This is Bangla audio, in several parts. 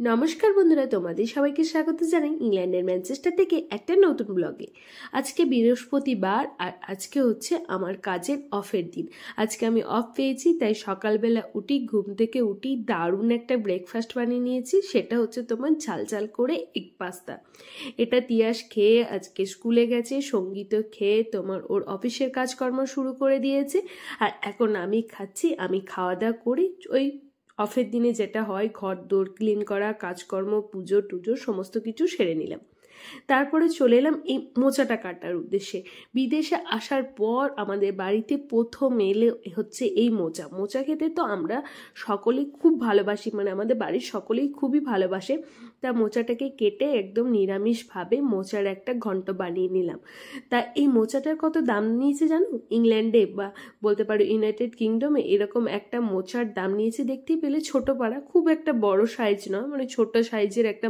নমস্কার বন্ধুরা, তোমাদের সবাইকে স্বাগত জানাই ইংল্যান্ডের ম্যানচেস্টার থেকে একটা নতুন ব্লগে। আজকে বৃহস্পতিবার আর আজকে হচ্ছে আমার কাজের অফের দিন। আজকে আমি অফ পেয়েছি, তাই সকালবেলা ঘুম থেকে উঠি দারুণ একটা ব্রেকফাস্ট বানিয়ে নিয়েছি। সেটা হচ্ছে তোমার ঝাল ঝাল করে এগ পাস্তা। এটা তিয়াস খেয়ে আজকে স্কুলে গেছে, সঙ্গীতও খেয়ে তোমার ওর অফিসের কাজকর্ম শুরু করে দিয়েছে। আর এখন আমি খাচ্ছি। আমি খাওয়া দাওয়া করি ওই অফের দিনে যেটা হয়, ঘর দোর ক্লিন করা, কাজকর্ম, পুজো টুজো সমস্ত কিছু সেরে নিলাম। তারপরে চলে এলাম এই মোচাটা কাটার উদ্দেশ্যে। বিদেশে আসার পর আমাদের বাড়িতে প্রথম এলে হচ্ছে এই মোচা। মোচা খেতে তো আমরা সকলেই খুব ভালোবাসি, মানে আমাদের বাড়ির সকলেই খুবই ভালোবাসে। তা মোচাটাকে কেটে একদম নিরামিষভাবে মোচার একটা ঘন্ট বানিয়ে নিলাম। তা এই মোচাটার কত দাম নিয়েছে জানো? ইংল্যান্ডে বা বলতে পারো ইউনাইটেড কিংডমে এরকম একটা মোচার দাম নিয়েছে দেখতেই পেলে, ছোট পাড়া, খুব একটা বড় সাইজ নয়, মানে ছোট সাইজের একটা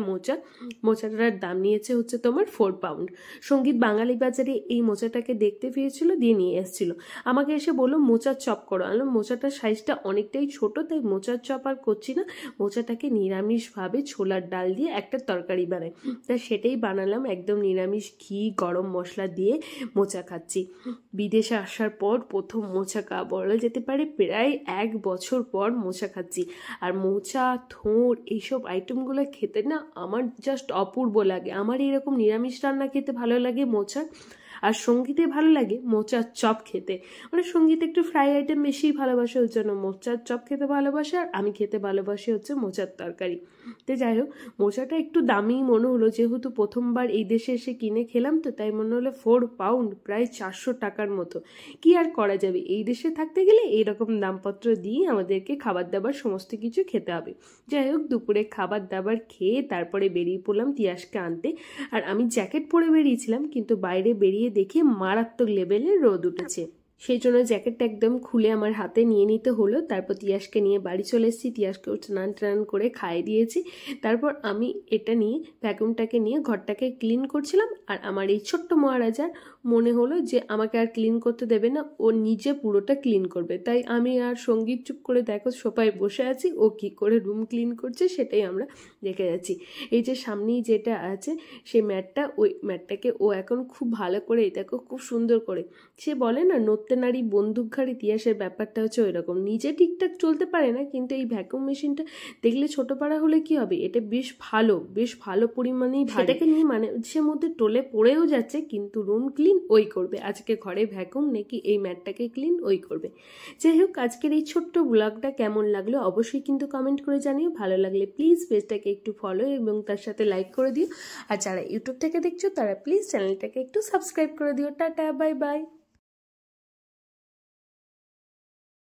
মোচাটার দাম নিয়েছে হচ্ছে তোমার 4 পাউন্ড। সঙ্গীত বাঙালি বাজারে এই মোচাটাকে দেখতে পেয়েছিল, দিয়ে নিয়ে এসেছিল। আমাকে এসে বললো মোচার চপ করো। আমি মোচাটার সাইজটা অনেকটাই ছোট, তাই মোচার চপ আর করছি না, মোচাটাকে নিরামিষভাবে ছোলার ডাল দিয়ে একটা তরকারি বানাই। তা সেটাই বানালাম, একদম নিরামিষ, ঘি গরম মশলা দিয়ে মোচা খাচ্ছি। বিদেশে আসার পর প্রথম মোচা বলা যেতে পারে প্রায় 1 বছর পর মোচা খাচ্ছি। আর মোচা, থোড় এইসব আইটেমগুলো খেতে না আমার জাস্ট অপূর্ব লাগে। আমার এরকম নিরামিষ রান্না খেতে ভালো লাগে মোচা, আর সঙ্গীতে ভালো লাগে মোচার চপ খেতে। মানে সঙ্গীতে একটু ফ্রাই আইটেম বেশি ভালোবাসে, ওই জন্য মোচার চপ খেতে ভালোবাসে, আর আমি খেতে ভালোবাসি হচ্ছে মোচার তরকারি। তো যাই হোক, মোচাটা একটু দামি মনে হলো, যেহেতু প্রথমবার এই দেশে এসে কিনে খেলাম, তো তাই মনে হলো 4 পাউন্ড, প্রায় 400 টাকার মতো। কি আর করা যাবে, এই দেশে থাকতে গেলে এইরকম দামপত্র দিয়ে আমাদেরকে খাবার দাবার সমস্ত কিছু খেতে হবে। যাই হোক, দুপুরে খাবার দাবার খেয়ে তারপরে বেরিয়ে পড়লাম তিয়াসকে আনতে। আর আমি জ্যাকেট পরে বেরিয়েছিলাম, কিন্তু বাইরে বেরিয়ে দেখে মারাত্মক লেভেলের রোদ উঠেছে, সেই জন্য জ্যাকেটটা একদম খুলে আমার হাতে নিয়ে নিতে হলো। তারপর তিয়াসকে নিয়ে বাড়ি চলে এসেছি, তিয়াসকে স্নান টান করে খাইয়ে দিয়েছি। তারপর আমি এটা নিয়ে ভ্যাকুমটাকে নিয়ে ঘরটাকে ক্লিন করছিলাম। আর আমার এই ছোট্ট মহারাজার মনে হলো যে আমাকে আর ক্লিন করতে দেবে না, ও নিজে পুরোটা ক্লিন করবে। তাই আমি আর সঙ্গীত চুপ করে দেখো সোফায় বসে আছি, ও কি করে রুম ক্লিন করছে সেটাই আমরা দেখে যাচ্ছি। এই যে সামনেই যেটা আছে সেই ম্যাটটা, ওই ম্যাটটাকে ও এখন খুব ভালো করে, এটাকে খুব সুন্দর করে, সে বলে না নড়তে নারী বন্দুকঘাড়, ইতিহাসের ব্যাপারটা হচ্ছে ওই রকম। নিজে ঠিকঠাক চলতে পারে না, কিন্তু এই ভ্যাকুম মেশিনটা দেখলে ছোট পাড়া হলে কি হবে, এটা বেশ ভালো পরিমাণেই এটাকে নিয়ে মানে সে মধ্যে টলে পড়েও যাচ্ছে, কিন্তু রুম ক্লিন ওই করবে। আজকে ঘরে ভ্যাকুম নাকি এই ম্যাটটাকে ক্লিন ওই করবে। যাই হোক, আজকের এই ছোট্ট ব্লগটা কেমন লাগলো অবশ্যই কিন্তু কমেন্ট করে জানিও। ভালো লাগলে প্লিজ পেজটাকে একটু ফলো এবং তার সাথে লাইক করে দিও। আর যারা ইউটিউব থেকে দেখছো তারা প্লিজ চ্যানেলটাকে একটু সাবস্ক্রাইব করে দিও। Tata, bye bye.